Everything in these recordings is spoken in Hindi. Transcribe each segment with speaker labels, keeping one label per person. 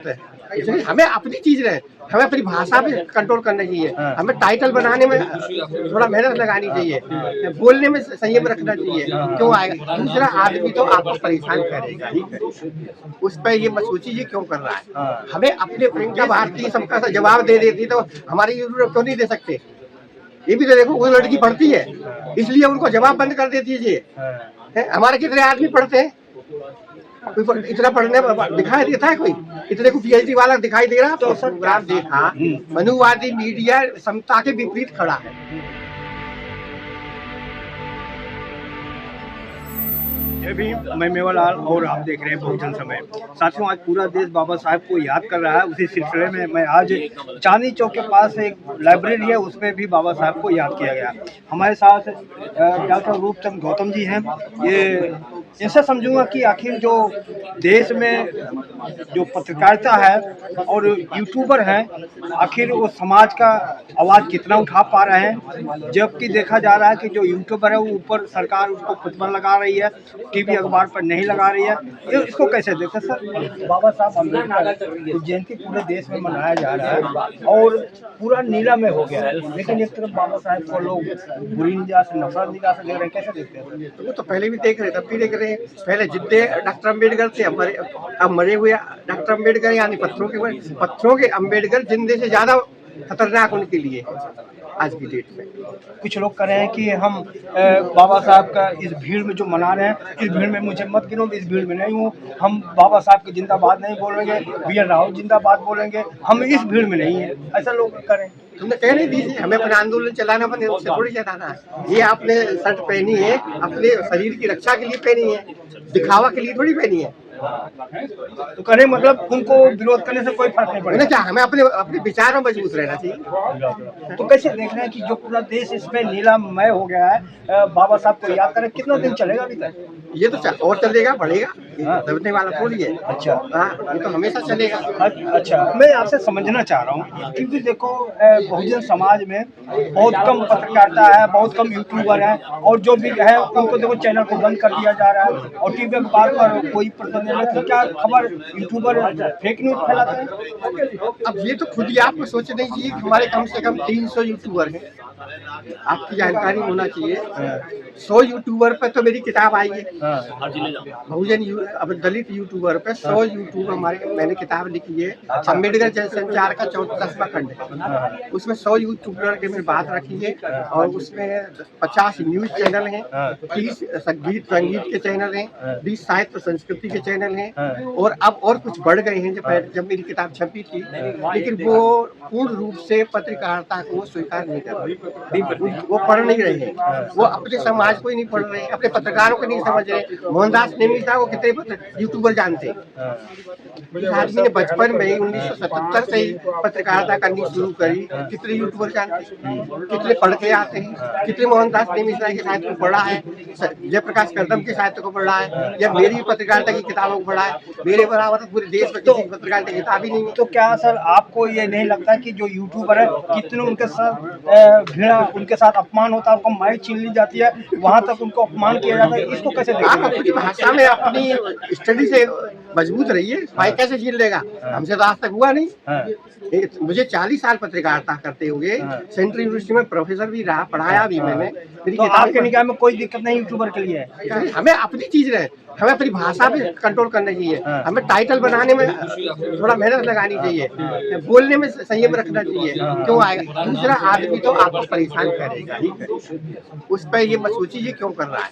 Speaker 1: इसलिए हमें अपनी चीज रहे, हमें अपनी भाषा पे कंट्रोल करना चाहिए। हमें टाइटल बनाने में थोड़ा मेहनत लगानी चाहिए, बोलने में संयम रखना चाहिए। क्यों आएगा दूसरा आदमी तो आपको परेशान करेगा ही करेगा, उस पर ये मत सोचिए क्यों कर रहा है। हमें अपने प्रियंका भारती सबका सा जवाब दे देती तो हमारी यूट्यूब क्यों नहीं दे सकते। ये भी तो देखो, वो लड़की पढ़ती है इसलिए उनको जवाब बंद कर देती है। हमारे कितने आदमी पढ़ते हैं, इतना पढ़ने दिखाई देता है कोई, इतने को पीएचडी वाला दिखाई दे रहा। तो सर आप देखा मनुवादी मीडिया समता के विपरीत खड़ा है।
Speaker 2: ये भी मैं मेवालाल और आप देख रहे हैं बहुजन समय। साथियों, आज पूरा देश बाबा साहब को याद कर रहा है। उसी सिलसिले में मैं आज चांदनी चौक के पास एक लाइब्रेरी है, उसमें भी बाबा साहब को याद किया गया। हमारे साथ डॉक्टर रूपचंद गौतम जी हैं। ये ऐसा समझूंगा कि आखिर जो देश में जो पत्रकारिता है और यूट्यूबर हैं, आखिर वो समाज का आवाज़ कितना उठा पा रहे हैं। जबकि देखा जा रहा है कि जो यूट्यूबर है वो ऊपर सरकार उसको प्रतिबंध लगा रही है, टीवी अखबार पर नहीं लगा रही है। इसको कैसे देखते हैं सर? बाबा साहब अम्बेडकर की जयंती पूरे देश में मनाया जा रहा है और पूरा नीलाम में हो गया है, लेकिन एक तरफ बाबा साहब को लोग बुरी निगाह से, नफरत निगाह से देख रहे हैं। कैसे देखते हैं?
Speaker 1: वो तो पहले भी देख रहे, तब भी देख रहे हैं। पहले जिद्दे डॉक्टर अम्बेडकर थे, अब मरे हुए डॉक्टर अम्बेडकर, यानी पत्थरों के अम्बेडकर जिंदे से ज्यादा खतरनाक उनके लिए आज की डेट में।
Speaker 2: कुछ लोग कह रहे हैं कि हम बाबा साहब का इस भीड़ में जो मना रहे हैं, इस भीड़ में मुझे मत गिनो, इस भीड़ में नहीं हूँ। हम बाबा साहब की जिंदाबाद नहीं बोलेंगे, बी.एन. राव जिंदाबाद बोलेंगे, हम इस भीड़ में नहीं है। ऐसा लोग कह रहे हैं।
Speaker 1: तुमने कह नहीं दी, हमें अपना आंदोलन चलाना बने, उससे थोड़ी चलाना है। ये आपने शर्ट पहनी है अपने शरीर की रक्षा के लिए पहनी है, दिखावा के लिए थोड़ी पहनी है।
Speaker 2: तो कहने मतलब उनको विरोध करने से कोई फर्क नहीं पड़ेगा।
Speaker 1: क्या हमें अपने विचार में मजबूत रहना चाहिए।
Speaker 2: तो कैसे देख रहे हैं कि जो पूरा देश इसमें नीलामय हो गया है, बाबा साहब को याद करें, कितना दिन चलेगा अभी तक?
Speaker 1: ये तो और चलेगा, बढ़ेगा, दबने वाला थोड़ी है।
Speaker 2: अच्छा,
Speaker 1: ये तो हमेशा चलेगा।
Speaker 2: अच्छा, मैं आपसे समझना चाह रहा हूँ क्योंकि देखो बहुजन समाज में बहुत कम पत्रकारिता है, बहुत कम यूट्यूबर है, और जो भी है उनको देखो चैनल को बंद कर दिया जा रहा है और टीवी अखबार पर कोई प्रतिबंध नहीं है। तो क्या खबर यूट्यूबर फेक न्यूज फैलाते हैं?
Speaker 1: अब ये तो खुद ही आपको सोचना चाहिए कि हमारे कम से कम 300 यूट्यूबर हैं। आपकी जानकारी होना चाहिए। 100 यूट्यूबर पर तो मेरी किताब आई है। बहुजन अब दलित यूट्यूबर पे 100 यूट्यूबर हमारे, मैंने किताब लिखी है अम्बेडकर जनसंचार का 14वां खंड है। उसमें 100 यूट्यूबर की मैंने बात रखी है और उसमें 50 न्यूज चैनल हैं, 30 संगीत के चैनल हैं, 20 साहित्य संस्कृति के चैनल हैं, और अब और कुछ बढ़ गए हैं जब मेरी किताब छपी थी। लेकिन वो पूर्ण रूप से पत्रकारिता को स्वीकार नहीं कर रहे, वो पढ़ नहीं रहे हैं, वो अपने समाज को ही नहीं पढ़ रहे हैं, अपने पत्रकारों को नहीं समझ रहे। मोहनदास नेमिता को कितने यूट्यूबर जानते हैं। इस आदमी ने बचपन में ही 1977 से ही पत्रकारिता करनी शुरू करी। कितने यूट्यूबर जानते हैं, कितने पढ़ के आते हैं, कितने मोहनदास नेमिता के साहित्य को पढ़ा है, जयप्रकाश कदम के साहित्य को पढ़ा है, या मेरी पत्रकारिता की किताबों को पढ़ा है। मेरे बराबर पूरे देश में किसी पत्रकारिता की किताब ही नहीं है।
Speaker 2: तो क्या सर आपको ये नहीं लगता कि जो यूट्यूबर है कितने उनके साथ घृणा, उनके साथ अपमान होता है, उनको माइक छीन ली जाती है, वहाँ तक उनको अपमान किया जाता है? इसको कैसे देखते हैं?
Speaker 1: आप अपनी भाषा में अपनी स्टडी से मजबूत रहिए, भाई कैसे छीन लेगा? हमसे तो आज तक हुआ नहीं। मुझे 40 साल पत्रकारिता करते हुए सेंट्रल यूनिवर्सिटी में प्रोफेसर भी रहा, पढ़ाया भी मैंने।
Speaker 2: तो आपके निगाह में कोई दिक्कत नहीं यूट्यूबर के लिए है?
Speaker 1: हमें अपनी चीज रहे, हमें अपनी भाषा पे कंट्रोल करना चाहिए। हमें टाइटल बनाने में थोड़ा मेहनत लगानी चाहिए, बोलने में संयम रखना चाहिए। क्यों आएगा दूसरा आदमी तो आपको परेशान करेगा ही करेगा, उस पर ये मत सोचिए क्यों कर रहा है।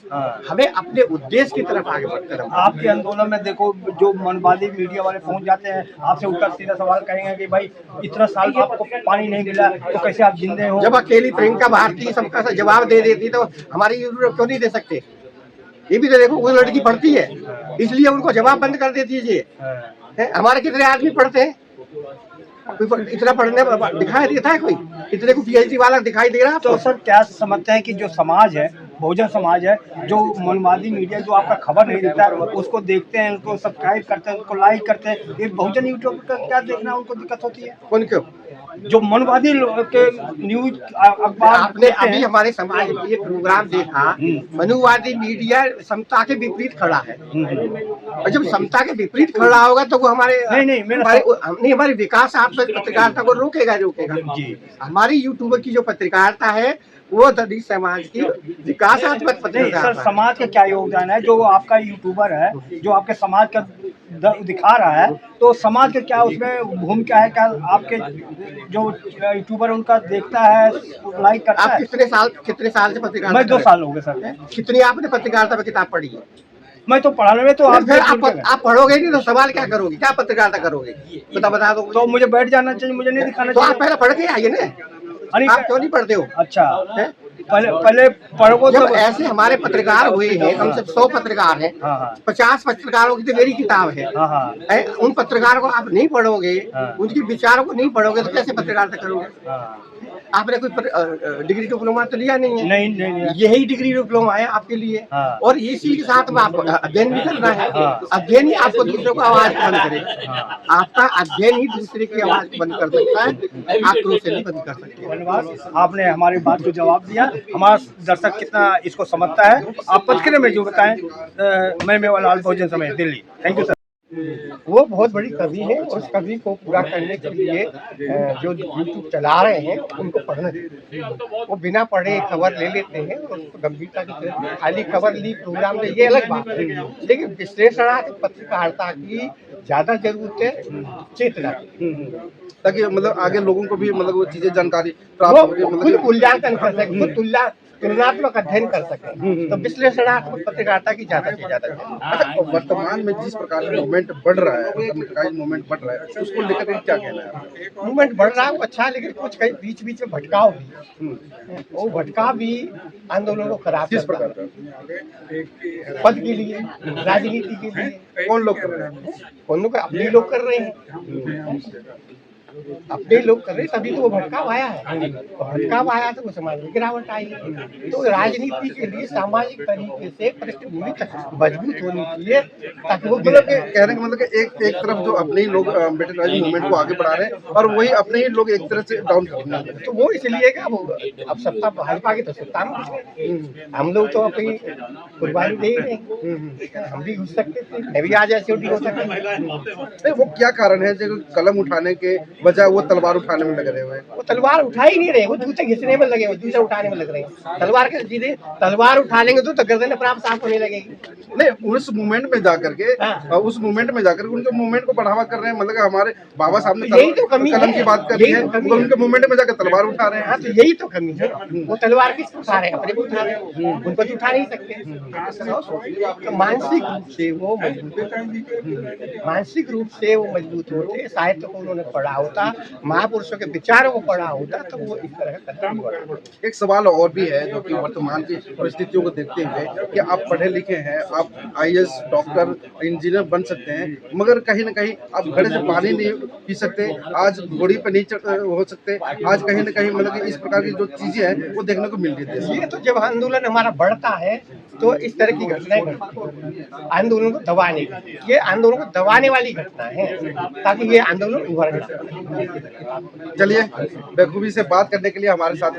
Speaker 1: हमें अपने उद्देश्य की तरफ आगे बढ़ते रहना।
Speaker 2: आपके आंदोलन में देखो जो मनवादी मीडिया वाले पहुंच जाते हैं, आपसे उल्टा सीधा सवाल करेंगे कि भाई इतना साल आपको पानी नहीं मिला तो कैसे आप जिंदे हो?
Speaker 1: जब अकेली प्रियंका भारती सबका सा जवाब दे देती तो हमारी यूट्यूब क्यों नहीं दे सकते। ये भी तो देखो, वो लड़की पढ़ती है इसलिए उनको जवाब बंद कर देती है। हमारे कितने आदमी पढ़ते हैं, इतना पढ़ने दिखाई देता है कोई, इतने को पीएचडी वाला दिखाई दे रहा।
Speaker 2: तो सर क्या समझते हैं कि जो समाज है, बहुजन समाज है, जो मनवादी मीडिया जो आपका खबर नहीं देता है उसको देखते हैं, उनको सब्सक्राइब करते हैं, उसको लाइक करते हैं, ये बहुजन यूट्यूब का क्या देखना उनको दिक्कत होती है?
Speaker 1: कौन क्यों
Speaker 2: जो मनवादी के न्यूज अखबार
Speaker 1: आपने
Speaker 2: देते
Speaker 1: अभी
Speaker 2: हैं।
Speaker 1: हमारे समाज में एक प्रोग्राम देखा, मनुवादी मीडिया समता के विपरीत खड़ा है, और जब समता के विपरीत खड़ा होगा तो वो हमारे हमारे विकास आप पत्रकारिता को रोकेगा
Speaker 2: जी।
Speaker 1: हमारी यूट्यूबर की जो पत्रकारिता है वो दलित समाज की विकासात्मक
Speaker 2: नहीं
Speaker 1: पत्रकारिता
Speaker 2: सर, समाज का क्या योगदान है? जो आपका यूट्यूबर है, जो आपके समाज का दिखा रहा है, तो समाज का क्या उसमें भूमिका है? क्या आपके जो यूट्यूबर उनका देखता है, लाइक करता
Speaker 1: आप
Speaker 2: है?
Speaker 1: कितने साल से पत्रकारिता?
Speaker 2: मैं 2 साल हो गए सर।
Speaker 1: कितनी आपने पत्रकारिता में किताब पढ़ी है?
Speaker 2: मैं तो पढ़ाने में तो
Speaker 1: फिर आप पढ़ोगे नहीं तो सवाल क्या करोगे, क्या पत्रकारिता करोगे? बता दो।
Speaker 2: तो मुझे बैठ जाना चाहिए, मुझे नहीं दिखाना
Speaker 1: तो
Speaker 2: चाहिए।
Speaker 1: आप पहले पढ़ के आइए ना, आप क्यों नहीं पढ़ते हो?
Speaker 2: अच्छा, पहले पढ़ो।
Speaker 1: जब ऐसे हमारे पत्रकार हुए हैं, हम सब 100 पत्रकार हैं, 50 पत्रकारों की तो मेरी किताब है, उन पत्रकारों को आप नहीं पढ़ोगे, उनके विचारों को नहीं पढ़ोगे तो कैसे पत्रकारिता करोगे? आपने कोई डिग्री डिप्लोमा तो लिया नहीं है?
Speaker 2: नहीं।
Speaker 1: यही डिग्री डिप्लोमा है आपके लिए, और इसी के साथ में आपको अध्ययन भी करना है। अध्ययन ही आपको दूसरों को आवाज बंद करेगा, आपका अध्ययन ही दूसरे की आवाज बंद कर सकता है, आक्रोश से नहीं बंद कर सकते।
Speaker 2: धन्यवाद, आपने हमारी बात को जवाब दिया। हमारा दर्शक कितना इसको समझता है, आप प्रतिक्रिया में जो बताएं। मैं Mewalal, Bahujan Samaj, Delhi. Thank you sir.
Speaker 1: वो बहुत बड़ी कवि है, उस कवि को पूरा करने के लिए जो यूट्यूब चला रहे हैं उनको पढ़ना चाहिए। वो बिना पढ़े खबर ले लेते हैं और उसको गंभीरता की खाली खबर ली प्रोग्राम में, ये अलग बात है, लेकिन विश्लेषणात्मक पत्रकारिता की ज्यादा जरूरत है, चेतना की,
Speaker 3: ताकि मतलब आगे लोगों को भी मतलब वो चीजें जानकारी प्राप्त हो,
Speaker 1: खुद मूल्यांकन कर सके, खुद तुलनात्मक अध्ययन कर सके, तो विश्लेषणात्मक पत्रकारिता की ज्यादा से ज्यादा।
Speaker 3: अच्छा, वर्तमान में जिस प्रकार का मूवमेंट बढ़ रहा है, मूवमेंट बढ़ रहा है, उसको लेकर क्या कहना है?
Speaker 1: मूवमेंट बढ़ रहा है वो अच्छा है, लेकिन कुछ कहीं बीच में भटकाव भी, वो भटकाव भी आंदोलन को खराब
Speaker 3: किस प्रकार
Speaker 1: करता
Speaker 3: का?
Speaker 1: है। पद के लिए, राजनीति के लिए
Speaker 3: कौन लोग कर रहे हैं?
Speaker 1: कौन लोग? अपने लोग कर रहे हैं, अपने लोग कर रहे हैं, तभी तो वो भटकाव आया है। तो भटकाव आया तो वो समाज में गिरावट आई। तो राजनीति के लिए सामाजिक तरीके से पृष्ठभूमि मजबूत होनी चाहिए, ताकि वो
Speaker 3: मतलब कहने का मतलब कि एक तरफ जो अपने ही लोग अम्बेडकर मूवमेंट को आगे बढ़ा रहे हैं और वही अपने ही लोग एक तरह से डाउन कर रहे हैं,
Speaker 1: तो वो इसलिए क्या, वो अब सत्ता भाजपा की तो सत्ता में हम लोग तो अपनी कुर्बानी दे रहे हैं, हम भी घुस सकते थे, मैं भी आज ऐसे हो सकता।
Speaker 3: वो क्या कारण है जो कलम उठाने के बजाय वो तलवार उठाने में लगे हुए हैं?
Speaker 1: वो तलवार उठा ही नहीं रहे, वो जूते घिसने में लगे, वो जूते उठाने में लग रहे हैं। तलवार के सीधे तलवार उठा लेंगे तो गर्दन प्राप्त साफ होने लगेगी।
Speaker 3: नहीं, उस मूवमेंट में जाकर के उनके मूवमेंट को बढ़ावा कर रहे हैं, मतलब हमारे बाबा साहब ने
Speaker 1: यही तो कमी
Speaker 3: कलम की बात कर रही है, उनके मूवमेंट में जाकर तलवार उठा रहे हैं।
Speaker 1: तो यही तो कमी है, वो तलवार किसको उठा रहे हैं? अपने को उठा रहे हैं, उनको तो उठा नहीं सकते। तो मानसिक रूप से वो मजबूत होते, साहित्य को उन्होंने पढ़ा होता, महापुरुषों के विचारों को पढ़ा होता, तो वो इस तरह का कदम बढ़ा।
Speaker 3: एक सवाल और भी है जो कि वर्तमान की परिस्थितियों को देखते हुए कि आप पढ़े लिखे हैं, आप IAS, डॉक्टर, इंजीनियर बन सकते हैं, मगर कहीं ना कहीं आप घड़े से पानी नहीं पी सकते, आज घोड़ी पर नहीं हो सकते, आज कहीं ना कहीं मतलब कि इस प्रकार की जो चीजें हैं वो देखने को मिल रही है।
Speaker 1: ये तो जब आंदोलन हमारा बढ़ता है तो इस तरह की घटनाएं घटती हैं, आंदोलन को दबाने की। ये आंदोलन को दबाने वाली घटना है, ताकि ये आंदोलन उभर।
Speaker 3: चलिए, बखूबी से बात करने के लिए हमारे साथ